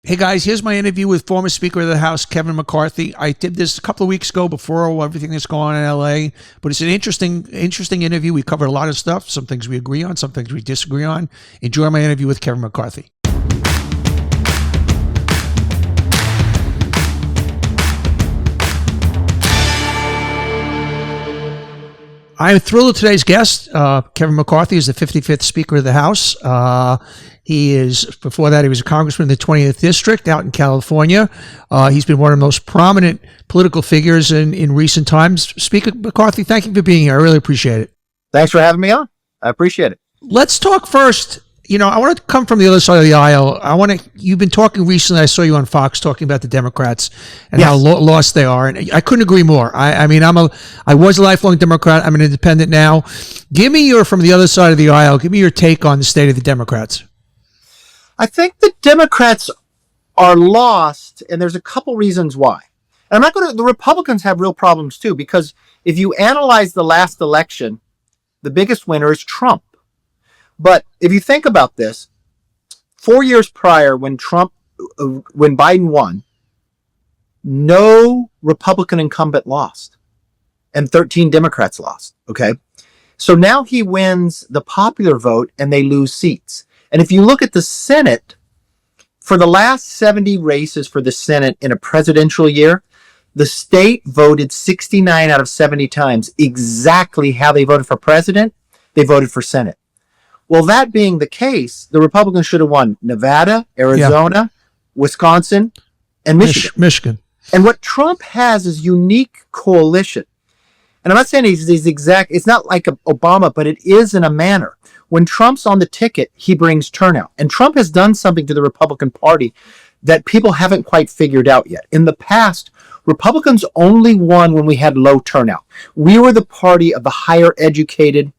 Hey guys, here's my interview with former Speaker of the House, Kevin McCarthy. I did this a couple of weeks ago before everything that's going on in LA, but it's an interesting interview. We covered a lot of stuff, some things we agree on, some things we disagree on. Enjoy my interview with Kevin McCarthy. I'm thrilled with today's guest. Kevin McCarthy is the 55th Speaker of the House. Before that, he was a congressman in the 20th District out in California. He's been one of the most prominent political figures in recent times. Speaker McCarthy, thank you for being here. I really appreciate it. Thanks for having me on. I appreciate it. Let's talk first. I want to come from the other side of the aisle. You've been talking recently. I saw you on Fox talking about the Democrats and how lost they are, and I couldn't agree more. I was a lifelong Democrat. I'm an independent now. From the other side of the aisle. Give me your take on the state of the Democrats. I think the Democrats are lost, and there's a couple reasons why. And the Republicans have real problems too, because if you analyze the last election, the biggest winner is Trump. But if you think about this, 4 years prior when Biden won, no Republican incumbent lost and 13 Democrats lost. Okay. So now he wins the popular vote and they lose seats. And if you look at the Senate, for the last 70 races for the Senate in a presidential year, the state voted 69 out of 70 times exactly how they voted for president. They voted for Senate. Well, that being the case, the Republicans should have won Nevada, Arizona, Wisconsin, and Michigan. And what Trump has is unique coalition. And I'm not saying it's not like Obama, but it is in a manner. When Trump's on the ticket, he brings turnout. And Trump has done something to the Republican Party that people haven't quite figured out yet. In the past, Republicans only won when we had low turnout. We were the party of the higher educated,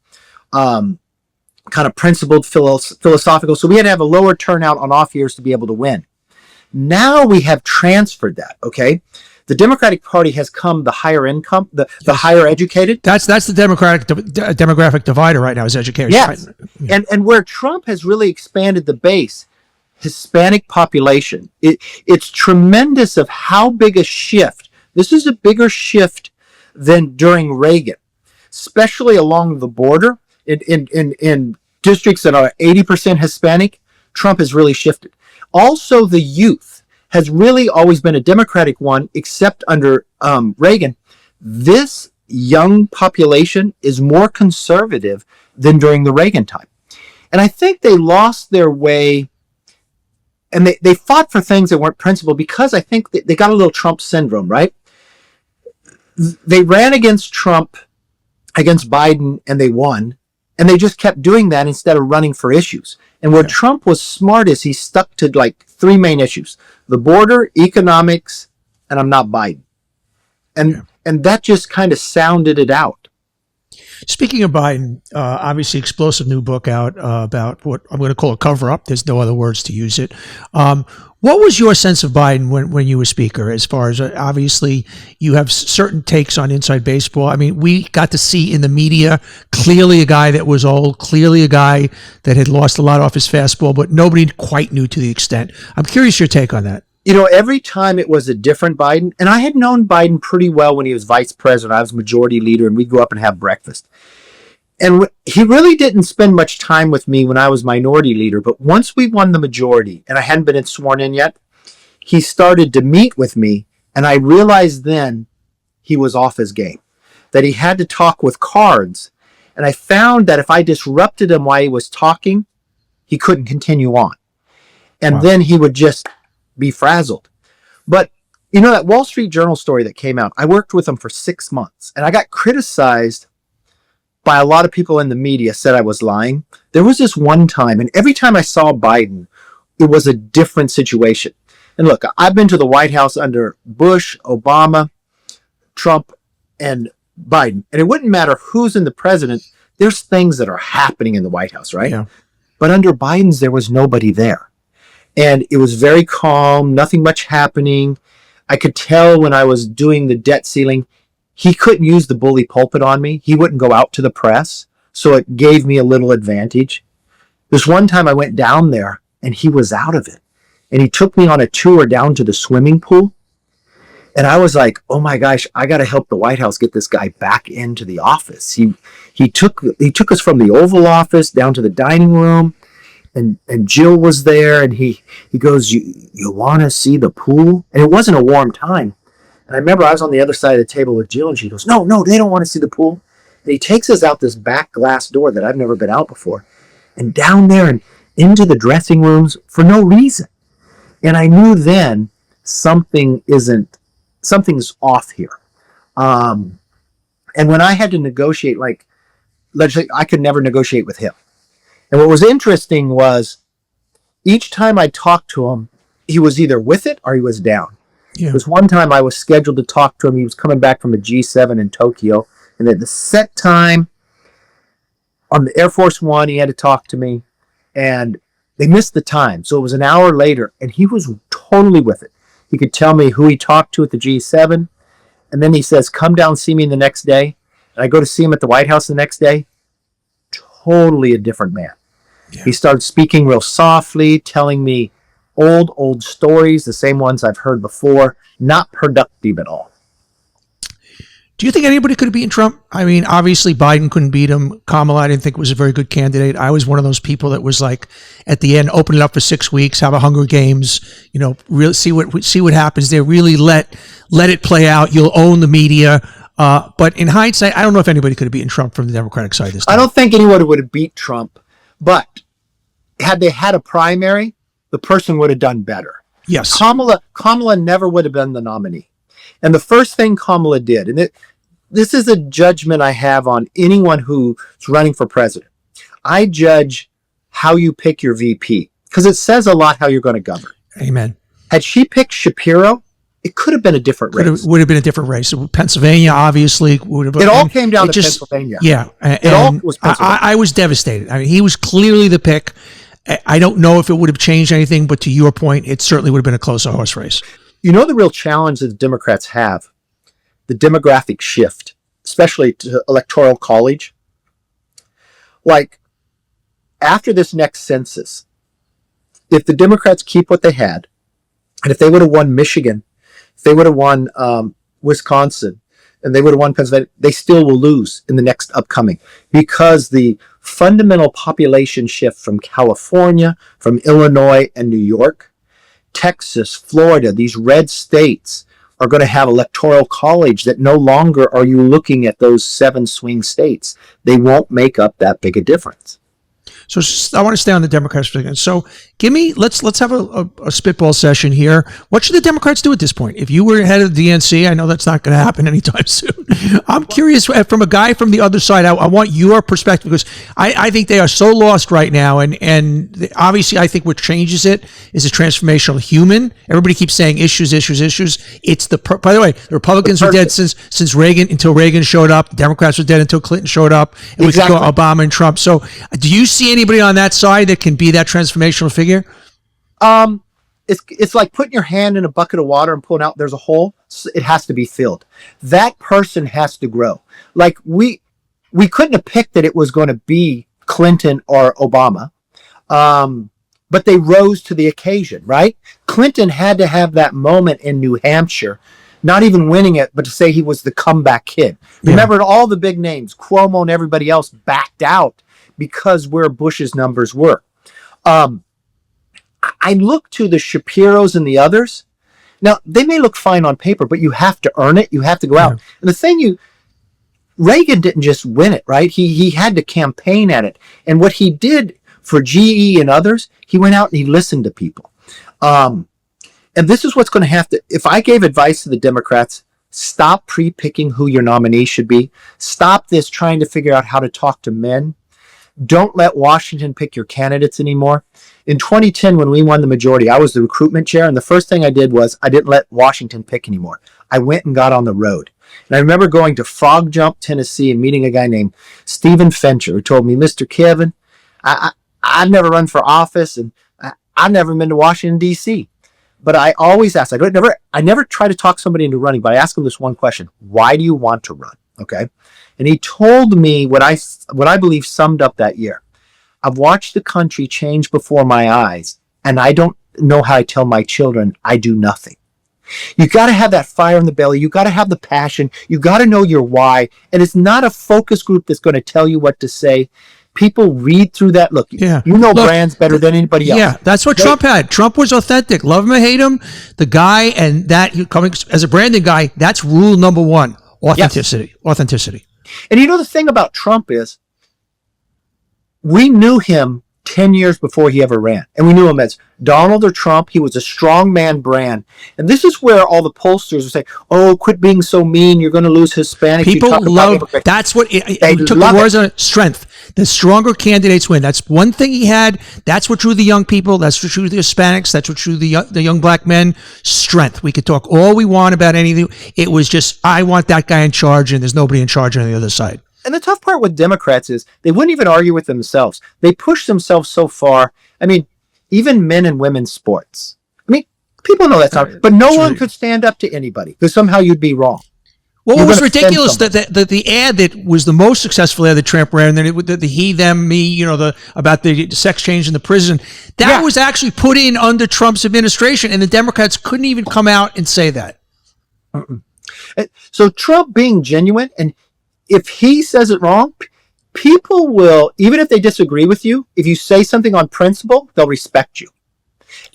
kind of principled, philosophical. So we had to have a lower turnout on off years to be able to win. Now we have transferred that, okay? The Democratic Party has come the higher income, the higher educated. That's the demographic divider right now is education. Yes. Right? Yeah. And where Trump has really expanded the base, Hispanic population, it's tremendous of how big a shift. This is a bigger shift than during Reagan, especially along the border. In districts that are 80% Hispanic, Trump has really shifted. Also, the youth has really always been a Democratic one, except under Reagan. This young population is more conservative than during the Reagan time. And I think they lost their way, and they fought for things that weren't principled because I think they got a little Trump syndrome, right? They ran against Biden, and they won. And they just kept doing that instead of running for issues. And where Trump was smart is he stuck to like three main issues: the border, economics, and I'm not Biden. And that just kind of sounded it out. Speaking of Biden, obviously explosive new book out about what I'm going to call a cover-up. There's no other words to use it. What was your sense of Biden when you were Speaker, as far as obviously you have certain takes on inside baseball? I mean, we got to see in the media clearly a guy that was old, clearly a guy that had lost a lot off his fastball, but nobody quite knew to the extent. I'm curious your take on that. Every time it was a different Biden, and I had known Biden pretty well when he was vice president. I was majority leader, and we'd go up and have breakfast. And he really didn't spend much time with me when I was minority leader, but once we won the majority, and I hadn't been sworn in yet, he started to meet with me, and I realized then he was off his game, that he had to talk with cards. And I found that if I disrupted him while he was talking, he couldn't continue on. And then he would just be frazzled. But that Wall Street Journal story that came out, I worked with him for 6 months, and I got criticized by a lot of people in the media, said I was lying. There was this one time, and every time I saw Biden, it was a different situation. And look, I've been to the White House under Bush, Obama, Trump, and Biden, and it wouldn't matter who's in the president. There's things that are happening in the White House, right? Yeah. But under Biden's, there was nobody there. And it was very calm, nothing much happening. I could tell when I was doing the debt ceiling, he couldn't use the bully pulpit on me. He wouldn't go out to the press. So it gave me a little advantage. This one time I went down there and he was out of it. and he took me on a tour down to the swimming pool. And I was like, oh my gosh, I got to help the White House get this guy back into the office. He took us from the Oval Office down to the dining room, and Jill was there, and he goes, you want to see the pool? And it wasn't a warm time. And I remember I was on the other side of the table with Jill, and she goes, no, they don't want to see the pool. And he takes us out this back glass door that I've never been out before, and down there and into the dressing rooms for no reason. And I knew then something's off here. And when I had to negotiate, like, let's say I could never negotiate with him. And what was interesting was each time I talked to him, he was either with it or he was down. Yeah. There was one time I was scheduled to talk to him. He was coming back from a G7 in Tokyo. And at the set time on the Air Force One, he had to talk to me. And they missed the time. So it was an hour later. And he was totally with it. He could tell me who he talked to at the G7. And then he says, come down and see me the next day. And I go to see him at the White House the next day. Totally a different man. Yeah. He started speaking real softly, telling me old stories, the same ones I've heard before, not productive at all. Do you think anybody could have beaten Trump? I mean, obviously Biden couldn't beat him. Kamala, I didn't think was a very good candidate. I was one of those people that was like, at the end, open it up for 6 weeks, have a Hunger Games, really see what happens there. Really let it play out. You'll own the media. But in hindsight, I don't know if anybody could have beaten Trump from the Democratic side this time. I don't think anyone would have beat Trump, but had they had a primary, the person would have done better. Yes. Kamala never would have been the nominee. And the first thing Kamala did, and this is a judgment I have on anyone who's running for president. I judge how you pick your VP because it says a lot how you're going to govern. Amen. Had she picked Shapiro, it could have been a different race. Would have been a different race. Pennsylvania, obviously, would have. It all came down to Pennsylvania. Yeah, it all was Pennsylvania. I was devastated. I mean, he was clearly the pick. I don't know if it would have changed anything, but to your point, it certainly would have been a closer horse race. You know the real challenge that the Democrats have? The demographic shift, especially to Electoral College. Like, after this next census, if the Democrats keep what they had, and if they would have won Michigan, if they would have won Wisconsin, and they would have won Pennsylvania, they still will lose in the next upcoming because the fundamental population shift from California, from Illinois and New York, Texas, Florida, these red states are going to have electoral college that no longer are you looking at those 7 swing states. They won't make up that big a difference. So I want to stay on the Democrats for a second. So let's have a spitball session here. What should the Democrats do at this point? If you were head of the DNC, I know that's not going to happen anytime soon. I'm curious from a guy from the other side. I want your perspective because I think they are so lost right now. And obviously I think what changes it is a transformational human. Everybody keeps saying issues. It's by the way, the Republicans were dead since Reagan, until Reagan showed up. The Democrats were dead until Clinton showed up. And exactly. We could go Obama and Trump. So do you see anybody on that side that can be that transformational figure? It's like putting your hand in a bucket of water and pulling out. There's a hole. It has to be filled. That person has to grow. Like we couldn't have picked that it was going to be Clinton or Obama, but they rose to the occasion. Right? Clinton had to have that moment in New Hampshire, not even winning it, but to say he was the comeback kid. Yeah. Remember, all the big names, Cuomo and everybody else, backed out because where Bush's numbers were. I look to the Shapiros and the others. Now, they may look fine on paper, but you have to earn it. You have to go out. And the thing Reagan didn't just win it, right? He had to campaign at it. And what he did for GE and others, he went out and he listened to people. And this is what's going to have to, if I gave advice to the Democrats, stop pre-picking who your nominee should be. Stop this trying to figure out how to talk to men. Don't let Washington pick your candidates anymore. In 2010, when we won the majority, I was the recruitment chair, and the first thing I did was I didn't let Washington pick anymore. I went and got on the road. And I remember going to Frog Jump, Tennessee, and meeting a guy named Stephen Fincher, who told me, Mr. Kevin, I've never run for office, and I've never been to Washington, D.C., but I always ask, I never try to talk somebody into running, but I ask them this one question: why do you want to run? Okay. And he told me what I believe summed up that year. I've watched the country change before my eyes, and I don't know how I tell my children, I do nothing. You got to have that fire in the belly. You got to have the passion. You got to know your why. And it's not a focus group that's going to tell you what to say. People read through that. Look, Yeah. you know Look, brands better than anybody else. Yeah, that's what Trump had. Trump was authentic. Love him or hate him, the guy, and that coming as a branding guy, that's rule number one. Authenticity. Yes. Authenticity. And you know the thing about Trump is we knew him 10 years before he ever ran. And we knew him as Donald or Trump. He was a strongman brand. And this is where all the pollsters would say, oh, quit being so mean. You're going to lose Hispanics. People love, that's what, it took the words on strength. The stronger candidates win. That's one thing he had. That's what drew the young people. That's what drew the Hispanics. That's what drew the young black men. Strength. We could talk all we want about anything. It was just, I want that guy in charge, and there's nobody in charge on the other side. And the tough part with Democrats is they wouldn't even argue with themselves. They push themselves so far. I mean, even men and women's sports. I mean, people know that's not, but no one could stand up to anybody because somehow you'd be wrong. Well, it was ridiculous that the ad that was the most successful ad that Trump ran, and then the he, them, me, you know, about the sex change in the prison, that was actually put in under Trump's administration, and the Democrats couldn't even come out and say that. So Trump being genuine, and if he says it wrong, people will, even if they disagree with you, if you say something on principle, they'll respect you.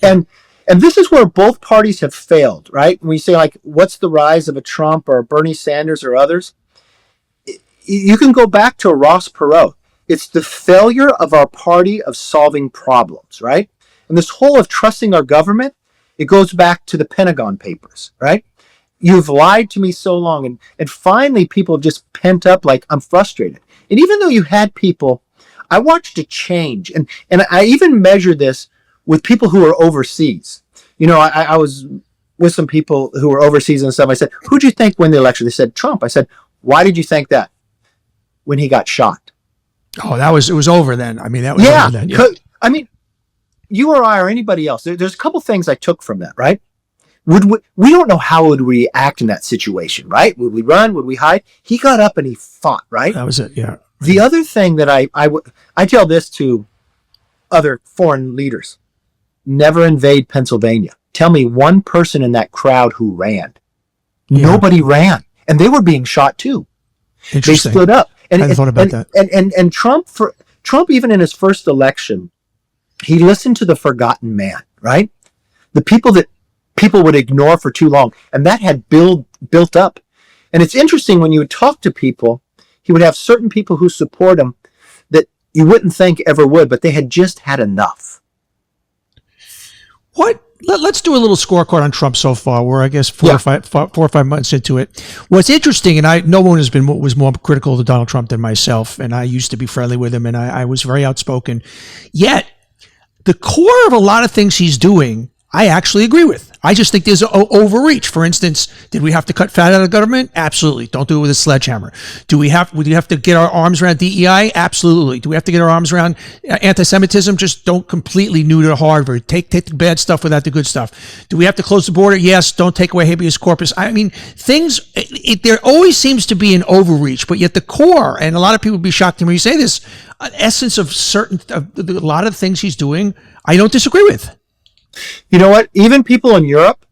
And this is where both parties have failed, right? When you say, like, what's the rise of a Trump or a Bernie Sanders or others? You can go back to Ross Perot. It's the failure of our party of solving problems, right? And this whole of trusting our government, it goes back to the Pentagon Papers, right? You've lied to me so long. And finally, people have just pent up like, I'm frustrated. And even though you had people, I watched a change. And I even measured this with people who are overseas. You know, I was with some people who were overseas and stuff. I said, who'd you think won the election? They said, Trump. I said, why did you think that? When he got shot. Oh, it was over then. I mean, that was over then. Yeah. I mean, you or I or anybody else, there's a couple things I took from that, right? We don't know how would we react in that situation, right? Would we run? Would we hide? He got up and he fought, right? That was it, yeah. The other thing that I tell this to other foreign leaders, never invade Pennsylvania. Tell me one person in that crowd who ran. Yeah. Nobody ran. And they were being shot too. They stood up. And, I hadn't thought about that. And Trump, even in his first election, he listened to the forgotten man, right? The people that people would ignore for too long. And that had built up. And it's interesting when you would talk to people, he would have certain people who support him that you wouldn't think ever would, but they had just had enough. Let's do a little scorecard on Trump so far. We're, I guess, 4 or 5 months into it. What's interesting, and no one was more critical of Donald Trump than myself, and I used to be friendly with him, and I was very outspoken. Yet, the core of a lot of things he's doing, I actually agree with. I just think there's an overreach. For instance, did we have to cut fat out of government? Absolutely. Don't do it with a sledgehammer. Would we have to get our arms around DEI? Absolutely. Do we have to get our arms around anti-Semitism? Just don't completely neuter Harvard. Take the bad stuff without the good stuff. Do we have to close the border? Yes. Don't take away habeas corpus. I mean, there always seems to be an overreach, but yet the core, and a lot of people would be shocked when you say this, essence of a lot of things he's doing, I don't disagree with. You know what? Even people in Europe,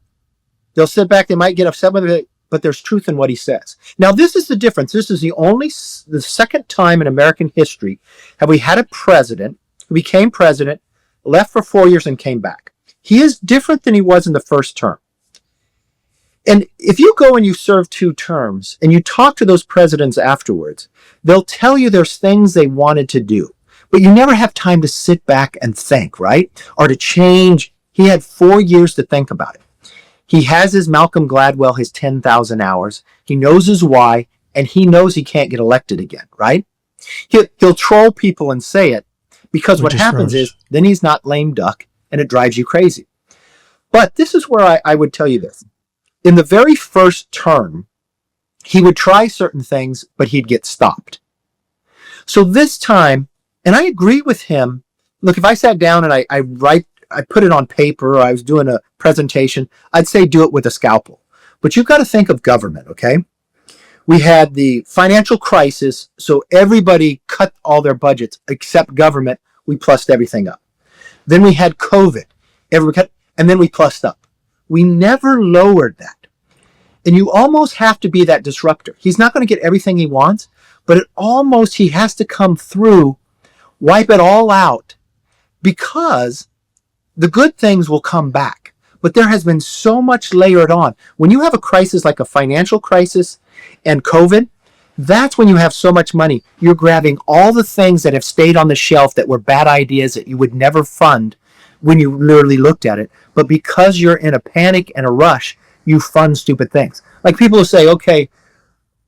they'll sit back, they might get upset with it, but there's truth in what he says. Now, this is the difference. This is the second time in American history have we had a president who became president, left for 4 years, and came back. He is different than he was in the first term. And if you go and you serve 2 terms and you talk to those presidents afterwards, they'll tell you there's things they wanted to do, but you never have time to sit back and think, right? Or to change. He had 4 years to think about it. He has his Malcolm Gladwell, his 10,000 hours. He knows his why, and he knows he can't get elected again, right? He'll troll people and say it, because what happens is then he's not lame duck, and it drives you crazy. But this is where I would tell you this. In the very first term, he would try certain things, but he'd get stopped. So this time, and I agree with him. Look, if I sat down and I put it on paper, or I was doing a presentation, I'd say do it with a scalpel. But you've got to think of government, okay? We had the financial crisis, so everybody cut all their budgets except government. We plussed everything up. Then we had COVID. and then we plussed up. We never lowered that. And you almost have to be that disruptor. He's not going to get everything he wants, but he has to come through, wipe it all out, because the good things will come back. But there has been so much layered on. When you have a crisis like a financial crisis and COVID, that's when you have so much money. You're grabbing all the things that have stayed on the shelf that were bad ideas that you would never fund when you literally looked at it. But because you're in a panic and a rush, you fund stupid things. Like people will say, okay,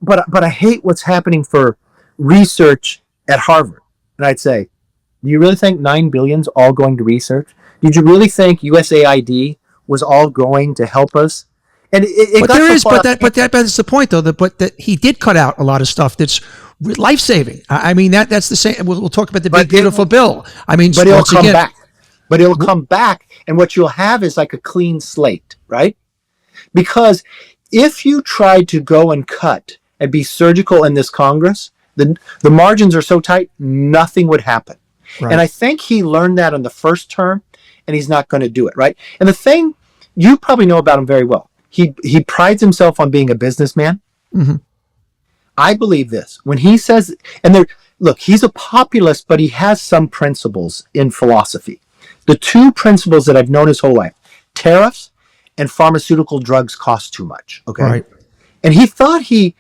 but I hate what's happening for research at Harvard. And I'd say, do you really think $9 billion is all going to research? Did you really think USAID was all going to help us? And it but got there so is, far, that's the point, though. That he did cut out a lot of stuff that's life saving. I mean, that's the same. We'll talk about the big beautiful bill. I mean, but it'll come back. But it'll come back, and what you'll have is like a clean slate, right? Because if you tried to go and cut and be surgical in this Congress, the margins are so tight, nothing would happen. Right. And I think he learned that in the first term, and he's not going to do it, right? And the thing you probably know about him very well, he prides himself on being a businessman. Mm-hmm. I believe this. When he says, look, he's a populist, but he has some principles in philosophy. The two principles that I've known his whole life, tariffs and pharmaceutical drugs cost too much, okay? Right. And he thought he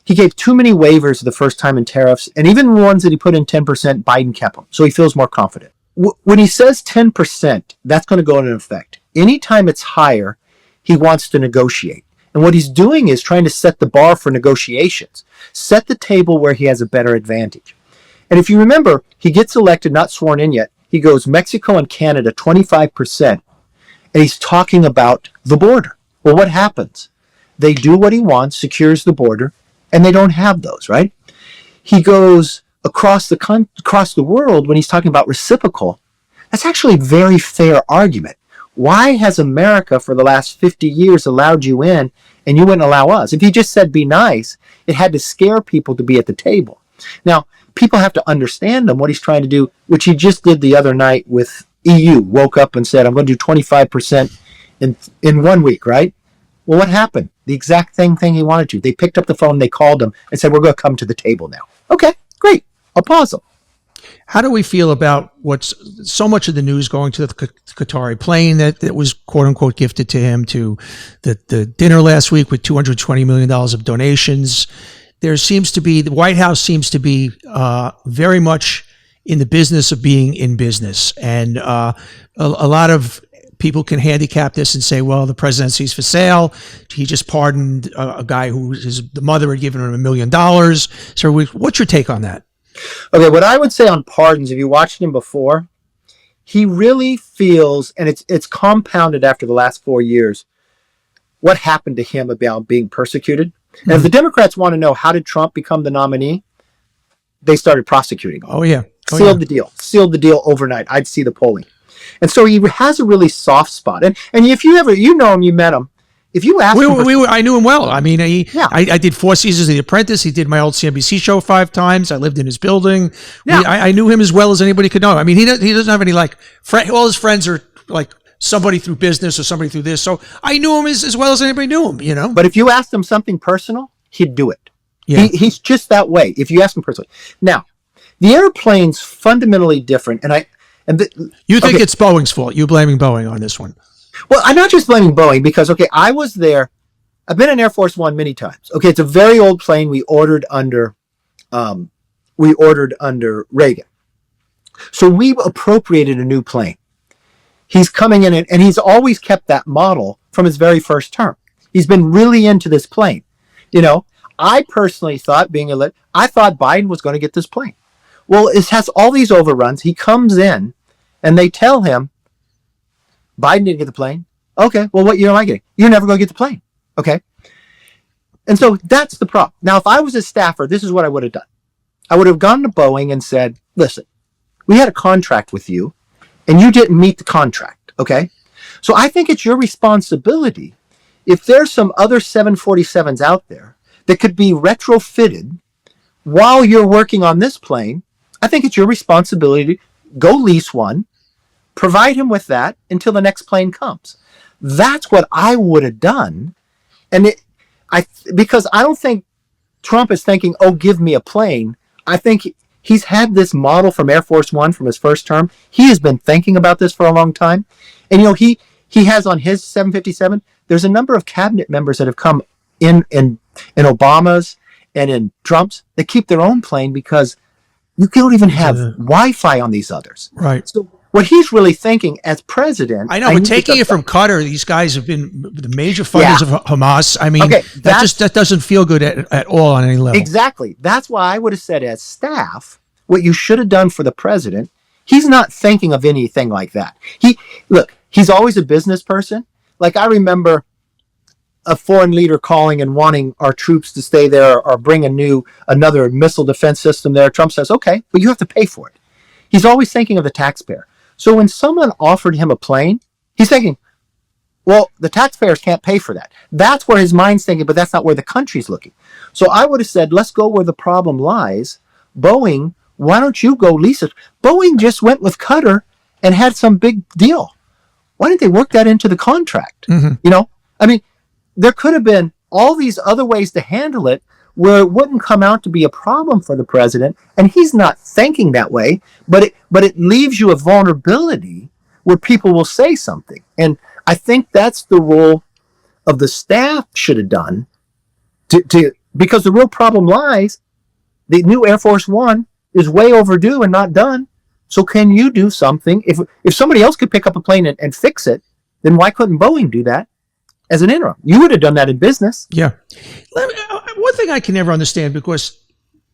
gave too many waivers the first time in tariffs, and even the ones that he put in 10%, Biden kept them, so he feels more confident. When he says 10%, that's going to go into effect. Anytime it's higher, he wants to negotiate. And what he's doing is trying to set the bar for negotiations, set the table where he has a better advantage. And if you remember, he gets elected, not sworn in yet. He goes Mexico and Canada 25%, and he's talking about the border. Well, what happens? They do what he wants, secures the border, and they don't have those, right? He goes across the world when he's talking about reciprocal. That's actually a very fair argument. Why has America for the last 50 years allowed you in and you wouldn't allow us? If he just said be nice, it had to scare people to be at the table. Now, people have to understand him, what he's trying to do, which he just did the other night with EU. Woke up and said, I'm going to do 25% in 1 week, right? Well, what happened? The exact same thing he wanted to. They picked up the phone, they called him and said, we're going to come to the table now. Okay, great. I'll pause them. How do we feel about what's so much of the news going to the Qatari plane that was quote unquote gifted to him, to the dinner last week with $220 million of donations? There seems to be, the White House seems to be very much in the business of being in business. And a lot of people can handicap this and say, well, the presidency's for sale. He just pardoned a guy the mother had given him $1 million. So what's your take on that? Okay, what I would say on pardons, if you watched him before, he really feels, and it's compounded after the last 4 years, what happened to him about being persecuted. Mm-hmm. And if the Democrats want to know how did Trump become the nominee, they started prosecuting him. Oh, yeah. Sealed the deal overnight. I'd see the polling. And so he has a really soft spot. And if you ever, you know him, you met him. If you ask I knew him well. I mean, I did 4 seasons of The Apprentice. He did my old CNBC show 5 times. I lived in his building. Yeah. I knew him as well as anybody could know. I mean, he doesn't have any all his friends are like somebody through business or somebody through this. So I knew him as well as anybody knew him, you know. But if you asked him something personal, he'd do it. Yeah. He's just that way. If you ask him personally. Now, the airplane's fundamentally different. You think it's Boeing's fault? You're blaming Boeing on this one. Well, I'm not just blaming Boeing because, okay, I was there. I've been in Air Force One many times. Okay, it's a very old plane we ordered under Reagan. So we appropriated a new plane. He's coming in and he's always kept that model from his very first term. He's been really into this plane. You know, I personally thought I thought Biden was going to get this plane. Well, it has all these overruns. He comes in and they tell him, Biden didn't get the plane. Okay, well, what year am I getting? You're never going to get the plane. Okay. And so that's the problem. Now, if I was a staffer, this is what I would have done. I would have gone to Boeing and said, listen, we had a contract with you and you didn't meet the contract. Okay. So I think it's your responsibility. If there's some other 747s out there that could be retrofitted while you're working on this plane, I think it's your responsibility to go lease one, provide him with that until the next plane comes. That's what I would have done. And because I don't think Trump is thinking, oh, give me a plane. I think he's had this model from Air Force One from his first term. He has been thinking about this for a long time. And, he has on his 757, there's a number of cabinet members that have come in Obama's and in Trump's. They keep their own plane because you don't even have Wi-Fi on these others. Right. So what he's really thinking as president. I know, but taking it from Qatar, these guys have been the major funders of Hamas. I mean, that doesn't feel good at all on any level. Exactly. That's why I would have said as staff, what you should have done for the president, he's not thinking of anything like that. He's always a business person. Like I remember a foreign leader calling and wanting our troops to stay there or bring another missile defense system there. Trump says, okay, but you have to pay for it. He's always thinking of the taxpayer. So when someone offered him a plane, he's thinking, well, the taxpayers can't pay for that. That's where his mind's thinking, but that's not where the country's looking. So I would have said, let's go where the problem lies. Boeing, why don't you go lease it? Boeing just went with Qatar and had some big deal. Why didn't they work that into the contract? I mean, there could have been all these other ways to handle it where it wouldn't come out to be a problem for the president, and he's not thinking that way, but it leaves you a vulnerability where people will say something. And I think that's the role of the staff should have done because the real problem lies, the new Air Force One is way overdue and not done. So can you do something? If somebody else could pick up a plane and fix it, then why couldn't Boeing do that as an interim? You would have done that in business. Yeah. One thing I can never understand, because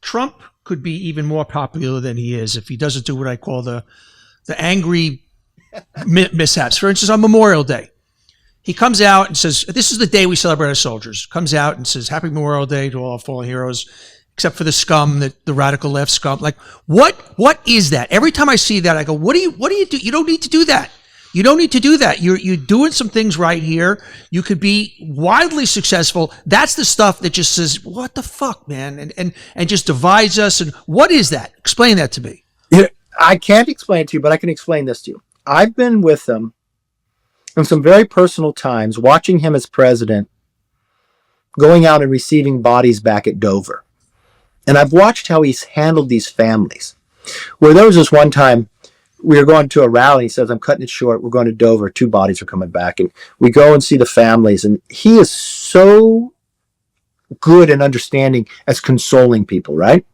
Trump could be even more popular than he is if he doesn't do what I call the angry mishaps. For instance, on Memorial Day, he comes out and says, this is the day we celebrate our soldiers. Comes out and says, happy Memorial Day to all our fallen heroes, except for the scum, the radical left scum. Like, what is that? Every time I see that, I go, what do you do? You don't need to do that. You don't need to do that. You're doing some things right here. You could be wildly successful. That's the stuff that just says, what the fuck, man? And just divides us. And what is that? Explain that to me. I can't explain it to you, but I can explain this to you. I've been with him in some very personal times, watching him as president, going out and receiving bodies back at Dover. And I've watched how he's handled these families. Where there was this one time, we were going to a rally. He says, I'm cutting it short. We're going to Dover. 2 bodies are coming back. And we go and see the families. And he is so good and understanding as consoling people, right?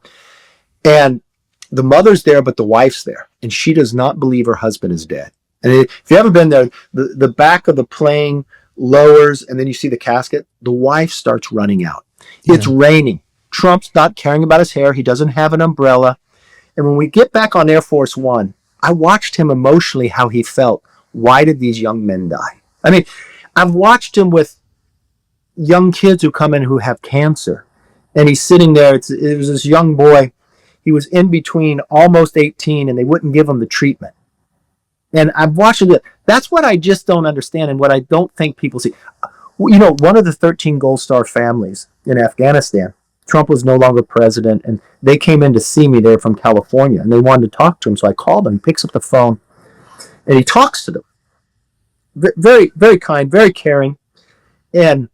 And the mother's there, but the wife's there. And she does not believe her husband is dead. And if you haven't been there, the back of the plane lowers, and then you see the casket. The wife starts running out. Yeah. It's raining. Trump's not caring about his hair. He doesn't have an umbrella. And when we get back on Air Force One, I watched him emotionally, how he felt. Why did these young men die? I mean, I've watched him with young kids who come in who have cancer. And he's sitting there. It was this young boy. He was in between almost 18, and they wouldn't give him the treatment. And I've watched it. That's what I just don't understand, and what I don't think people see. One of the 13 Gold Star families in Afghanistan, Trump was no longer president, and they came in to see me. They're from California, and they wanted to talk to him. So I called him. He picks up the phone, and he talks to them. Very, very kind, very caring. And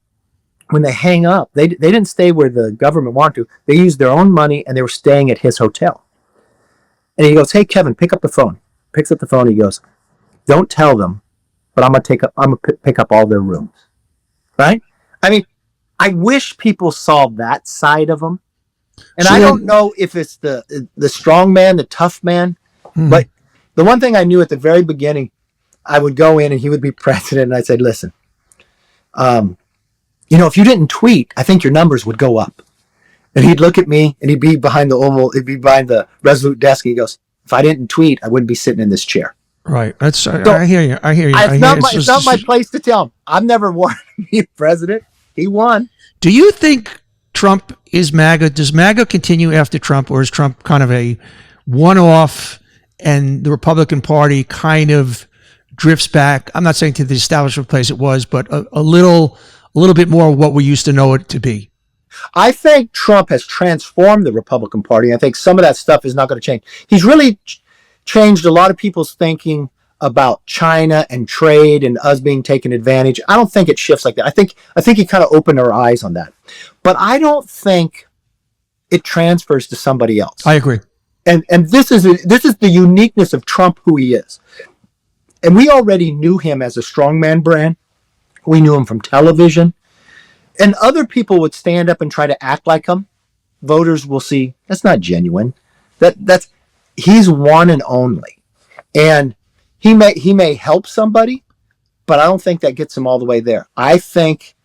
when they hang up, they didn't stay where the government wanted to. They used their own money, and they were staying at his hotel. And he goes, hey, Kevin, pick up the phone. Picks up the phone. He goes, don't tell them, but I'm gonna pick up all their rooms. Right? I mean, I wish people saw that side of him. And I don't know if it's the strong man, the tough man, but the one thing I knew at the very beginning, I would go in and he would be president, and I'd say, listen, if you didn't tweet, I think your numbers would go up. And he'd look at me, and he'd be behind the Resolute desk, and he goes, if I didn't tweet, I wouldn't be sitting in this chair. Right. I hear you. It's not my place to tell him. I've never wanted to be president. He won. Do you think Trump is MAGA? Does MAGA continue after Trump, or is Trump kind of a one-off and the Republican Party kind of drifts back? I'm not saying to the establishment place it was, but a little bit more of what we used to know it to be. I think Trump has transformed the Republican Party. I think some of that stuff is not going to change. He's really changed a lot of people's thinking about China and trade and us being taken advantage. I don't think it shifts like that. I think he kind of opened our eyes on that. But I don't think it transfers to somebody else. I agree. And this is the uniqueness of Trump, who he is. And we already knew him as a strongman brand. We knew him from television. And other people would stand up and try to act like him. Voters will see that's not genuine. That's he's one and only. And he may help somebody, but I don't think that gets him all the way there. I think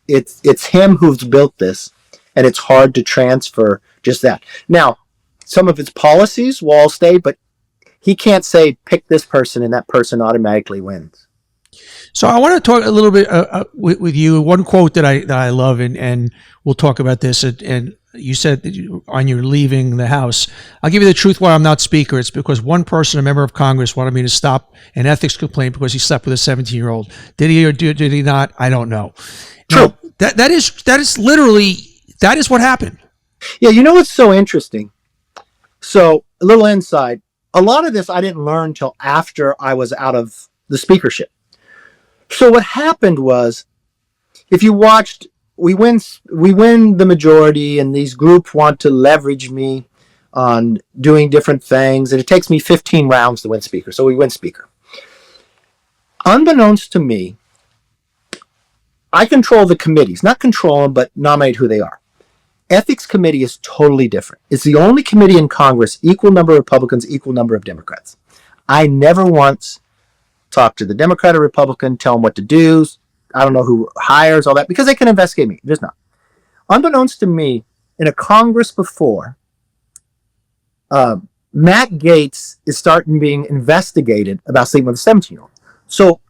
it's him who's built this, and it's hard to transfer just that. Now, some of its policies will all stay, but he can't say pick this person and that person automatically wins. So I want to talk a little bit with you. One quote that I love, and we'll talk about this. And you said that on your leaving the House, I'll give you the truth why I'm not Speaker. It's because one person, a member of Congress, wanted me to stop an ethics complaint because he slept with a 17-year-old. Did he or did he not? I don't know. True. Now, that is literally what happened. Yeah, you know what's so interesting? So a little inside. A lot of this I didn't learn until after I was out of the speakership. So what happened was, if you watched, we win the majority, and these groups want to leverage me on doing different things, and it takes me 15 rounds to win Speaker. So we win Speaker. Unbeknownst to me, I control the committees, not control them, but nominate who they are. Ethics committee is totally different. It's the only committee in Congress, equal number of Republicans, equal number of Democrats. I never once talk to the Democrat or Republican, tell them what to do. I don't know who hires, all that, because they can investigate me. Just not. Unbeknownst to me, in a Congress before, Matt Gaetz is starting being investigated about sleeping with a 17-year-old. So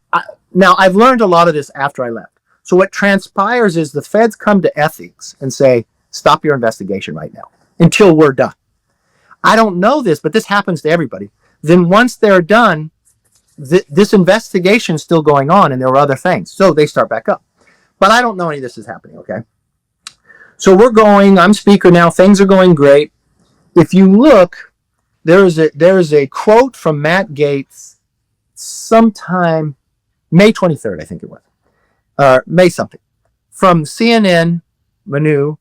now I've learned a lot of this after I left. So what transpires is the feds come to ethics and say, stop your investigation right now until we're done. I don't know this, but this happens to everybody. Then once they're done, this investigation is still going on, and there were other things. So they start back up. But I don't know any of this is happening, okay? So I'm Speaker now. Things are going great. If you look, there is a quote from Matt Gaetz sometime May 23rd, I think it was. May something. From CNN, Manu,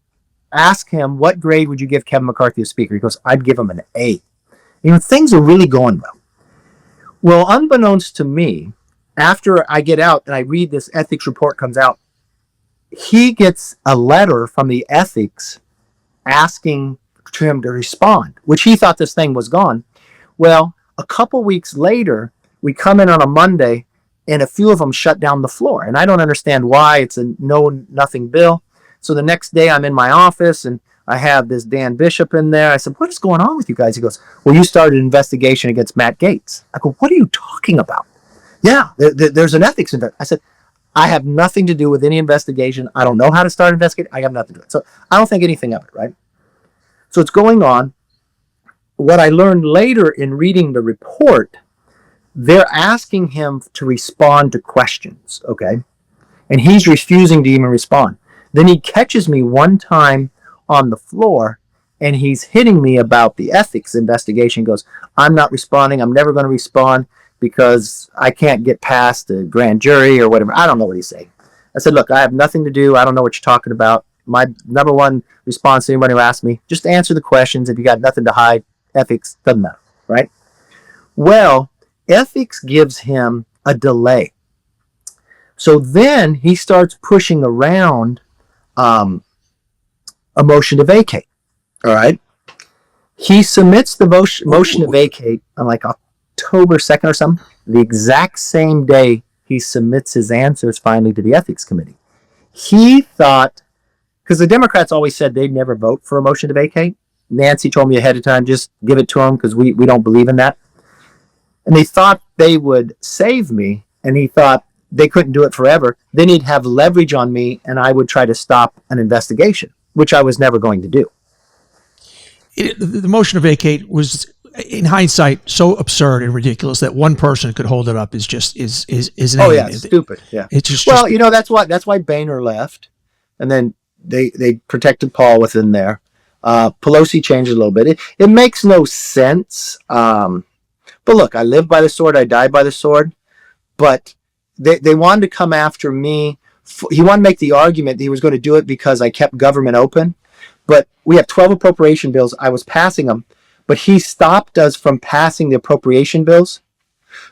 ask him, what grade would you give Kevin McCarthy as Speaker? He goes, I'd give him an A. Things are really going well. Well, unbeknownst to me, after I get out and I read this ethics report comes out, he gets a letter from the ethics asking to him to respond, which he thought this thing was gone. Well, a couple weeks later, we come in on a Monday, and a few of them shut down the floor. And I don't understand why. It's a nothing bill. So the next day I'm in my office, and I have this Dan Bishop in there. I said, what is going on with you guys? He goes, well, you started an investigation against Matt Gaetz. I go, what are you talking about? Yeah, there's an ethics investigation. I said, I have nothing to do with any investigation. I don't know how to start investigating. I have nothing to do with it. So I don't think anything of it, right? So it's going on. What I learned later in reading the report, they're asking him to respond to questions, okay? And he's refusing to even respond. Then he catches me one time on the floor, and he's hitting me about the ethics investigation. He goes, I'm not responding. I'm never going to respond because I can't get past the grand jury or whatever. I don't know what he's saying. I said, look, I have nothing to do. I don't know what you're talking about. My number one response to anybody who asks me, just answer the questions. If you got nothing to hide, ethics doesn't matter, right? Well, ethics gives him a delay. So then he starts pushing around a motion to vacate. All right. He submits the motion to vacate on like October 2nd or something. The exact same day he submits his answers finally to the ethics committee. He thought, because the Democrats always said they'd never vote for a motion to vacate. Nancy told me ahead of time, just give it to them because we don't believe in that. And they thought they would save me, and he thought they couldn't do it forever. Then he'd have leverage on me, and I would try to stop an investigation, which I was never going to do. The motion to vacate was, in hindsight, so absurd and ridiculous that one person could hold it up is stupid. Yeah, it's just that's why Boehner left, and then they protected Paul within there. Pelosi changed a little bit. It makes no sense. But look, I live by the sword, I die by the sword. But they wanted to come after me. He wanted to make the argument that he was going to do it because I kept government open. But we have 12 appropriation bills. I was passing them, but he stopped us from passing the appropriation bills.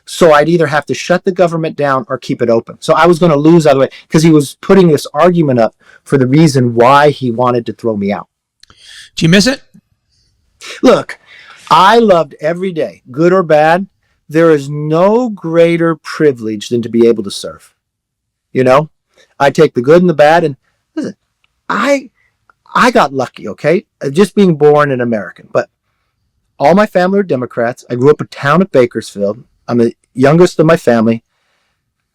So I'd either have to shut the government down or keep it open. So I was going to lose either way because he was putting this argument up for the reason why he wanted to throw me out. Do you miss it? Look, I loved every day, good or bad. There is no greater privilege than to be able to serve. You know, I take the good and the bad. And listen, I got lucky, okay? Just being born an American. But all my family are Democrats. I grew up in a town of Bakersfield. I'm the youngest of my family.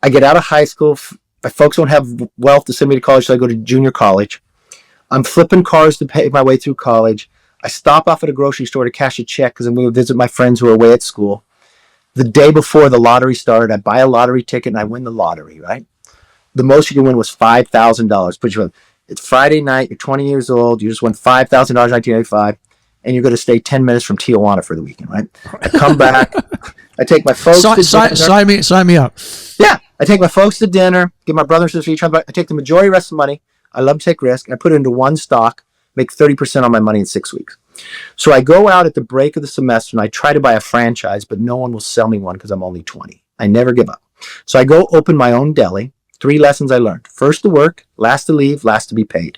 I get out of high school. My folks don't have wealth to send me to college, so I go to junior college. I'm flipping cars to pay my way through college. I stop off at a grocery store to cash a check because I'm going to visit my friends who are away at school. The day before the lottery started, I buy a lottery ticket and I win the lottery, right? The most you can win was $5,000. It's Friday night, you're 20 years old, you just won $5,000 in 1985, and you're going to stay 10 minutes from Tijuana for the weekend, right? I come back, I take my folks to dinner. Sign me up. Yeah, I take my folks to dinner, give my brother and sister each other. I take the majority of the rest of the money. I love to take risk. I put it into one stock, make 30% on my money in 6 weeks. So I go out at the break of the semester and I try to buy a franchise, but no one will sell me one because I'm only 20. I never give up. So I go open my own deli. 3 lessons I learned. First to work, last to leave, last to be paid.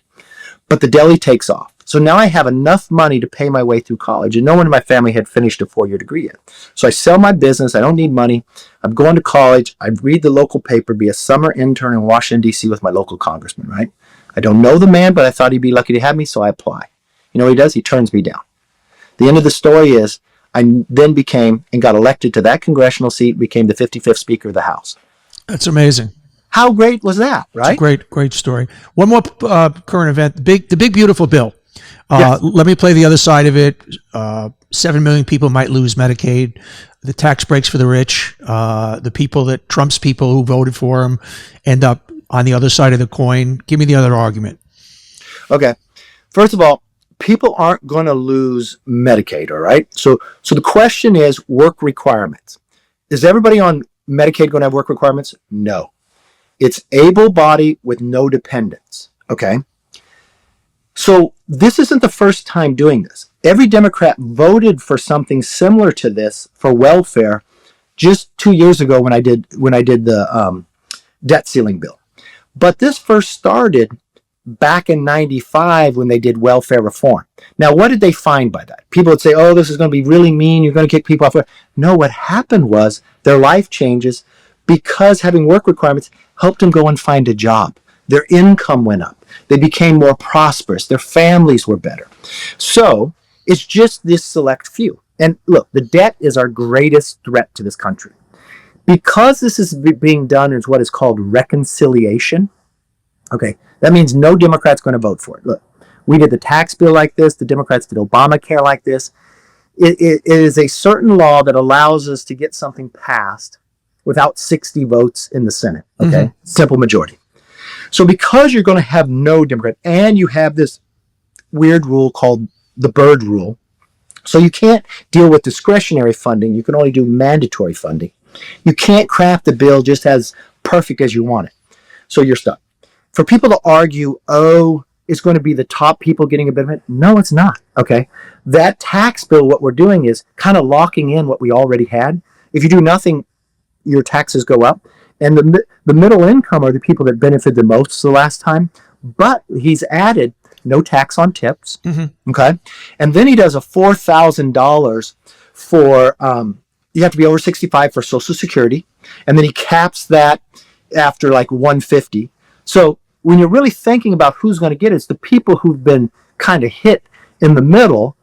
But the deli takes off. So now I have enough money to pay my way through college, and no one in my family had finished a 4-year degree yet. So I sell my business. I don't need money. I'm going to college. I read the local paper, be a summer intern in Washington, D.C. with my local congressman, right? I don't know the man, but I thought he'd be lucky to have me, so I apply. You know what he does? He turns me down. The end of the story is I then became and got elected to that congressional seat, became the 55th Speaker of the House. That's amazing. How great was that, right? It's a great story. One more current event, the big beautiful bill. Yes. Let me play the other side of it. 7 million people might lose Medicaid. The tax breaks for the rich. The people that Trump's people who voted for him end up on the other side of the coin. Give me the other argument. Okay. First of all, people aren't going to lose Medicaid, all right? So the question is work requirements. Is everybody on Medicaid going to have work requirements? No. It's able-bodied with no dependents, okay? So this isn't the first time doing this. Every Democrat voted for something similar to this for welfare just 2 years ago when I did the debt ceiling bill. But this first started back in 95 when they did welfare reform. Now, what did they find by that? People would say, oh, this is going to be really mean. You're going to kick people off. No, what happened was their life changes because having work requirements helped them go and find a job. Their income went up. They became more prosperous. Their families were better. So it's just this select few. And look, the debt is our greatest threat to this country. Because this is being done as what is called reconciliation, okay, that means no Democrat's going to vote for it. Look, we did the tax bill like this. The Democrats did Obamacare like this. It is a certain law that allows us to get something passed without 60 votes in the Senate, okay? Simple majority. So because you're going to have no Democrat, and you have this weird rule called the Byrd Rule, so you can't deal with discretionary funding. You can only do mandatory funding. You can't craft the bill just as perfect as you want it. So you're stuck. For people to argue, oh, it's going to be the top people getting a benefit, no, it's not, okay? That tax bill, what we're doing is kind of locking in what we already had. If you do nothing, your taxes go up. And the middle income are the people that benefited the most the last time. But he's added no tax on tips, okay? And then he does a $4,000 for, you have to be over 65 for Social Security. And then he caps that after like 150. So when you're really thinking about who's going to get it, it's the people who've been kind of hit in the middle.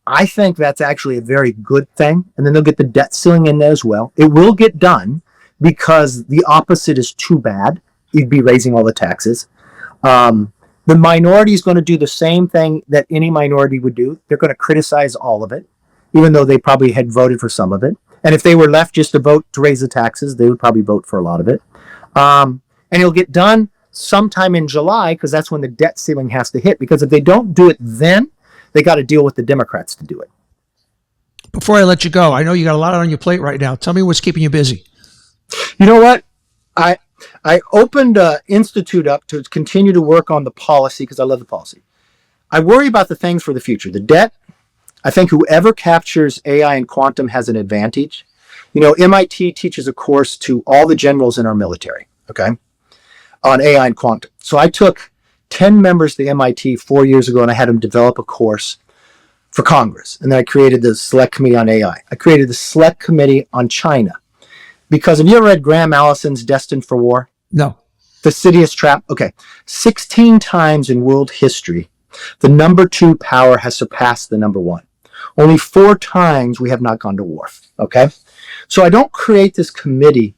I think that's actually a very good thing. And then they'll get the debt ceiling in there as well. It will get done because the opposite is too bad. You'd be raising all the taxes. The minority is going to do the same thing that any minority would do. They're going to criticize all of it, even though they probably had voted for some of it. And if they were left just to vote to raise the taxes, they would probably vote for a lot of it. And it'll get done sometime in July because that's when the debt ceiling has to hit. Because if they don't do it then, they got to deal with the Democrats to do it. Before I let you go, I know you got a lot on your plate right now. Tell me what's keeping you busy. You know what? I opened an institute up to continue to work on the policy because I love the policy. I worry about the things for the future. The debt, I think whoever captures AI and quantum has an advantage. You know, MIT teaches a course to all the generals in our military, okay, on AI and quantum. So I took 10 members of the MIT 4 years ago and I had them develop a course for Congress. And then I created the Select Committee on AI. I created the Select Committee on China. Because have you ever read Graham Allison's Destined for War? No. Fastidious Trap? Okay. 16 times in world history, the number 2 power has surpassed the number 1. Only 4 times we have not gone to war. Okay? So I don't create this committee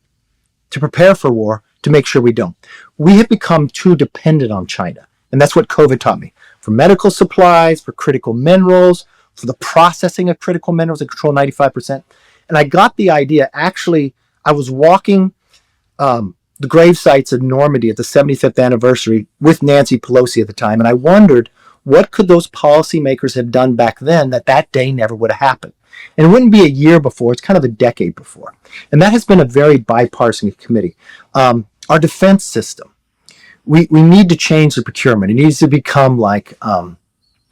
to prepare for war to make sure we don't. We have become too dependent on China. And that's what COVID taught me. For medical supplies, for critical minerals, for the processing of critical minerals that control 95%. And I got the idea, actually, I was walking the grave sites of Normandy at the 75th anniversary with Nancy Pelosi at the time, and I wondered what could those policymakers have done back then that day never would have happened. And it wouldn't be a year before, it's kind of a decade before. And that has been a very bipartisan committee. Our defense system, we need to change the procurement. It needs to become like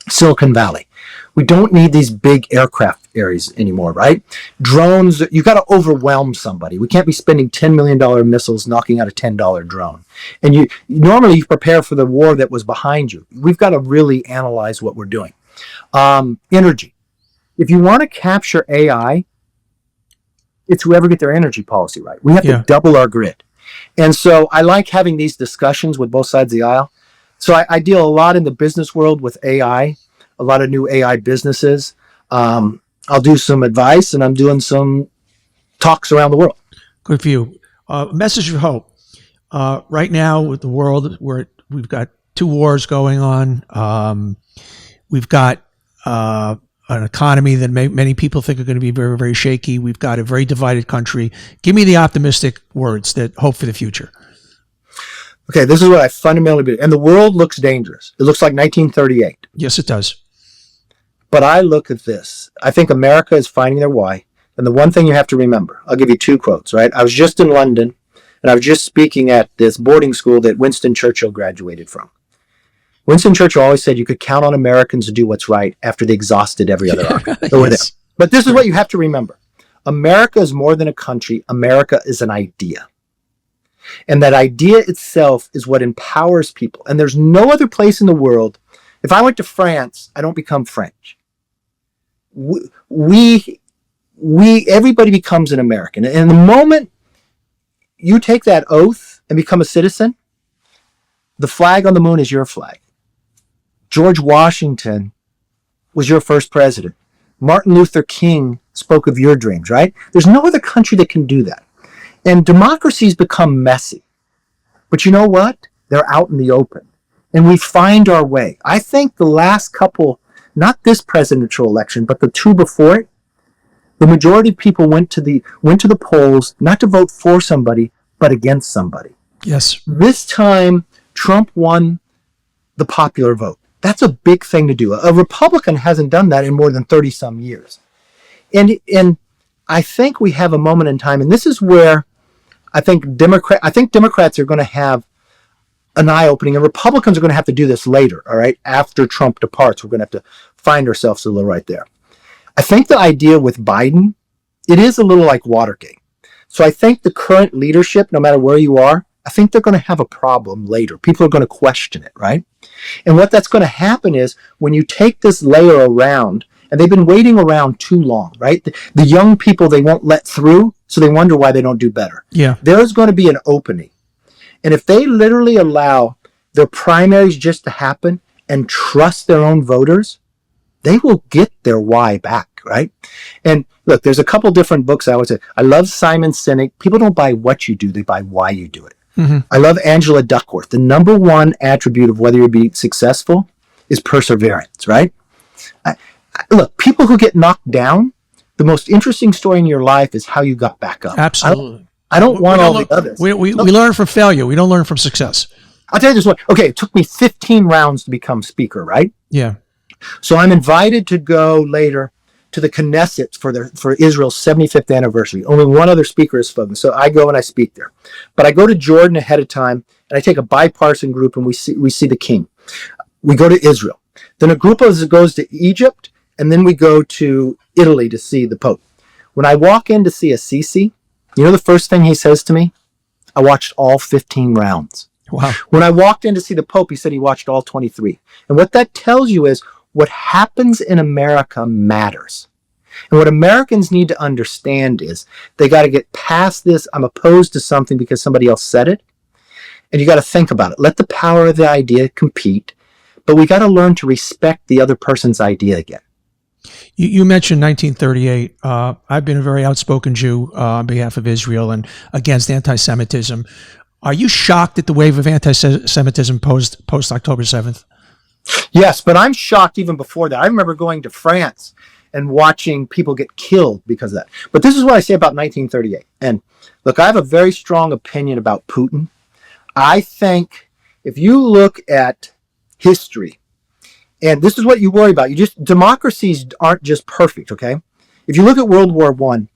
Silicon Valley. We don't need these big aircraft areas anymore, right? Drones, you got to overwhelm somebody. We can't be spending $10 million missiles knocking out a $10 drone. And you normally you prepare for the war that was behind you. We've got to really analyze what we're doing. Energy. If you want to capture AI, it's whoever get their energy policy right. We have to double our grid. And so I like having these discussions with both sides of the aisle. So I deal a lot in the business world with AI, a lot of new AI businesses. I'll do some advice, and I'm doing some talks around the world. Good for you. Message of hope. Right now, with the world, we've got 2 wars going on. We've got an economy that many people think are going to be very, very shaky. We've got a very divided country. Give me the optimistic words that hope for the future. Okay, this is what I fundamentally believe. And the world looks dangerous. It looks like 1938. Yes, it does. But I look at this. I think America is finding their why. And the one thing you have to remember, I'll give you 2 quotes, right? I was just in London, and I was just speaking at this boarding school that Winston Churchill graduated from. Winston Churchill always said you could count on Americans to do what's right after they exhausted every other argument. Yes. But this is what you have to remember. America is more than a country. America is an idea. And that idea itself is what empowers people. And there's no other place in the world. If I went to France, I don't become French. Everybody becomes an American. And the moment you take that oath and become a citizen, the flag on the moon is your flag. George Washington was your first president. Martin Luther King spoke of your dreams, right? There's no other country that can do that. And democracies become messy. But you know what? They're out in the open. And we find our way. I think the last couple, not this presidential election, but the 2 before it, the majority of people went to the polls not to vote for somebody, but against somebody. Yes. This time, Trump won the popular vote. That's a big thing to do. A Republican hasn't done that in more than 30 some years. And I think we have a moment in time, and this is where I think Democrats are going to have an eye-opening, and Republicans are going to have to do this later, all right? After Trump departs, we're going to have to find ourselves a little right there. I think the idea with Biden, it is a little like Watergate. So I think the current leadership, no matter where you are, I think they're going to have a problem later. People are going to question it, right? And what that's going to happen is when you take this layer around, and they've been waiting around too long, right? The young people they won't let through, so they wonder why they don't do better. Yeah. There's going to be an opening. And if they literally allow their primaries just to happen and trust their own voters, they will get their why back, right? And look, there's a couple different books I would say. I love Simon Sinek. People don't buy what you do, they buy why you do it. Mm-hmm. I love Angela Duckworth. The number 1 attribute of whether you be successful is perseverance, right? Look, people who get knocked down, the most interesting story in your life is how you got back up. Absolutely. I don't want all the others. We learn from failure. We don't learn from success. I'll tell you this one. Okay, it took me 15 rounds to become speaker, right? Yeah. So I'm invited to go later to the Knesset for Israel's 75th anniversary. Only one other speaker has spoken, so I go and I speak there. But I go to Jordan ahead of time, and I take a bipartisan group, and we see the king. We go to Israel. Then a group of us goes to Egypt, and then we go to Italy to see the Pope. When I walk in to see Assisi, you know the first thing he says to me? I watched all 15 rounds. Wow. When I walked in to see the Pope, he said he watched all 23. And what that tells you is what happens in America matters. And what Americans need to understand is they got to get past this, I'm opposed to something because somebody else said it. And you got to think about it. Let the power of the idea compete. But we got to learn to respect the other person's idea again. You mentioned 1938. I've been a very outspoken Jew on behalf of Israel and against anti-Semitism. Are you shocked at the wave of anti-Semitism post October 7th? Yes, but I'm shocked even before that. I remember going to France and watching people get killed because of that. But this is what I say about 1938. And look, I have a very strong opinion about Putin. I think if you look at history, and this is what you worry about, democracies aren't just perfect, okay? If you look at World War I,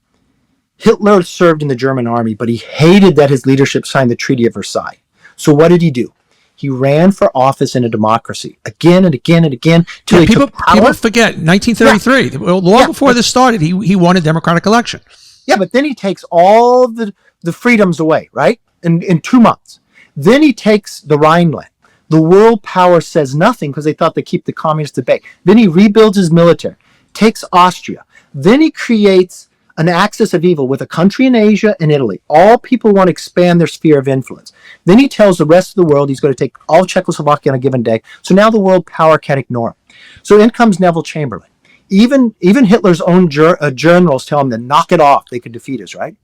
Hitler served in the German army, but he hated that his leadership signed the Treaty of Versailles. So what did he do? He ran for office in a democracy again and again and again till he took power. People forget 1933. Yeah. Long before this started, he won a democratic election. Yeah, but then he takes all the freedoms away, right? In 2 months. Then he takes the Rhineland. The world power says nothing because they thought they'd keep the communists at bay. Then he rebuilds his military, takes Austria. Then he creates an axis of evil with a country in Asia and Italy. All people want to expand their sphere of influence. Then he tells the rest of the world he's going to take all Czechoslovakia on a given day. So now the world power can't ignore him. So in comes Neville Chamberlain. Even Hitler's own generals tell him to knock it off. They could defeat us, right?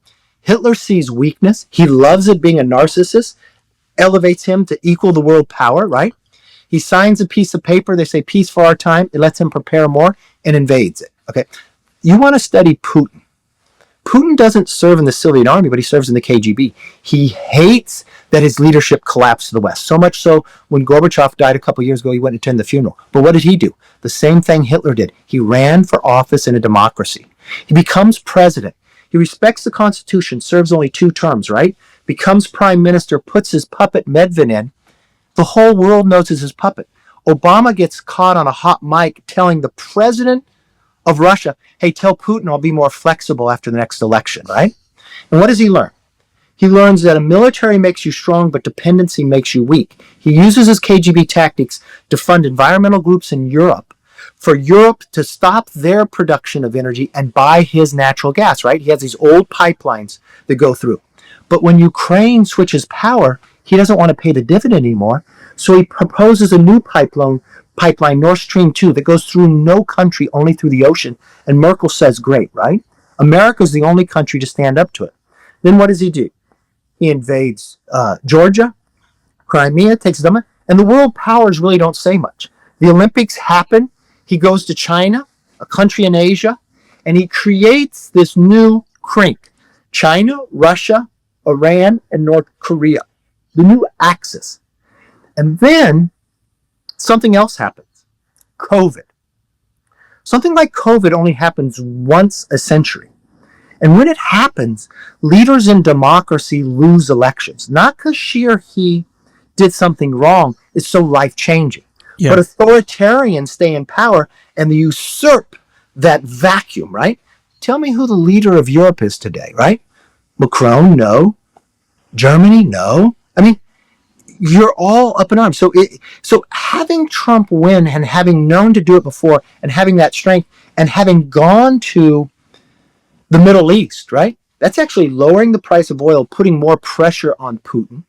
Hitler sees weakness. He loves it being a narcissist. Elevates him to equal the world power, right? He signs a piece of paper. They say peace for our time. It lets him prepare more and invades it. Okay. You want to study Putin. Putin doesn't serve in the Soviet army, but he serves in the KGB. He hates that his leadership collapsed to the West. So much so, when Gorbachev died a couple years ago, he went and attended the funeral. But what did he do? The same thing Hitler did. He ran for office in a democracy. He becomes president. He respects the Constitution, serves only 2 terms, right? Becomes prime minister, puts his puppet Medved in. The whole world knows it's his puppet. Obama gets caught on a hot mic telling the president of Russia, hey, tell Putin I'll be more flexible after the next election, right? And what does he learn? He learns that a military makes you strong, but dependency makes you weak. He uses his KGB tactics to fund environmental groups in Europe for Europe to stop their production of energy and buy his natural gas, right? He has these old pipelines that go through. But when Ukraine switches power, he doesn't want to pay the dividend anymore. So he proposes a new pipeline, Nord Stream 2, that goes through no country, only through the ocean. And Merkel says, great, right? America's the only country to stand up to it. Then what does he do? He invades Georgia, Crimea, takes them, and the world powers really don't say much. The Olympics happen. He goes to China, a country in Asia, and he creates this new crink. China, Russia, Iran, and North Korea. The new axis. And then something else happens. COVID. Something like COVID only happens once a century. And when it happens, leaders in democracy lose elections. Not because she or he did something wrong. It's so life-changing. Yeah. But authoritarians stay in power and they usurp that vacuum, right? Tell me who the leader of Europe is today, right? Macron, no. Germany, no. I mean, you're all up in arms. So having Trump win and having known to do it before and having that strength and having gone to the Middle East, right? That's actually lowering the price of oil, putting more pressure on Putin.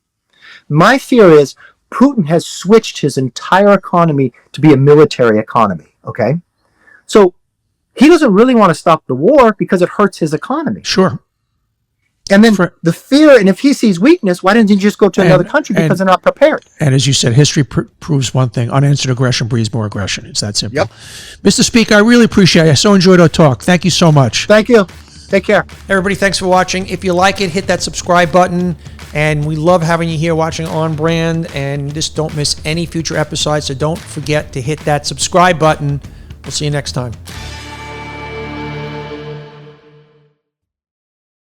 My fear is Putin has switched his entire economy to be a military economy, okay? So he doesn't really want to stop the war because it hurts his economy. Sure. And then the fear, and if he sees weakness, why doesn't he just go to another country because they're not prepared? And as you said, history proves one thing. Unanswered aggression breeds more aggression. It's that simple. Yep. Mr. Speaker, I really appreciate it. I so enjoyed our talk. Thank you so much. Thank you. Take care. Everybody, thanks for watching. If you like it, hit that subscribe button. And we love having you here watching On Brand. And just don't miss any future episodes. So don't forget to hit that subscribe button. We'll see you next time.